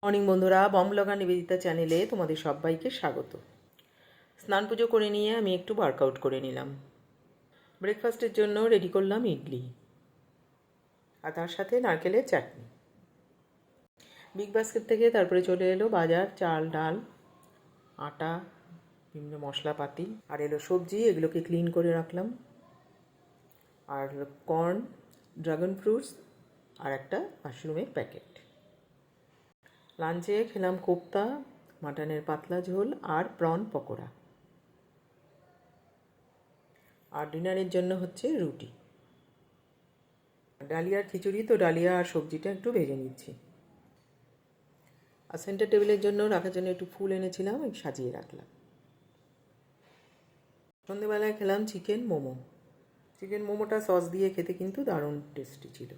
Morning বন্ধুরা, bomb blogger Nivedita চ্যানেলে তোমাদের সবাইকে স্বাগত। স্নান পুজো করে নিয়ে আমি একটু ওয়ার্কআউট করে নিলাম। ব্রেকফাস্টের জন্য রেডি করলাম ইডলি আর তার সাথে নারকেলের চাটনি। বিগ বাস্কেট থেকে তারপরে চলে এলো বাজার, চাল, ডাল, আটা, বিভিন্ন মশলাপাতি, আর এলো সবজি। এগুলোকে ক্লিন করে রাখলাম। আর কর্ন, ড্রাগন ফ্রুটস আর একটা মাশরুমের প্যাকেট। লাঞ্চে খেলাম কোপ্তা, মাটনের পাতলা ঝোল আর প্রন পকোড়া। আর ডিনারের জন্য হচ্ছে রুটি। ডালিয়ার খিচুড়ি, তো ডালিয়া আর সবজিটা একটু ভেজে নিচ্ছি। আর সেন্টার টেবিলের জন্য রাখার জন্য একটু ফুল এনেছিলাম, সাজিয়ে রাখলাম। সন্ধেবেলায় খেলাম চিকেন মোমো। চিকেন মোমোটা সস দিয়ে খেতে কিন্তু দারুণ টেস্টি ছিল।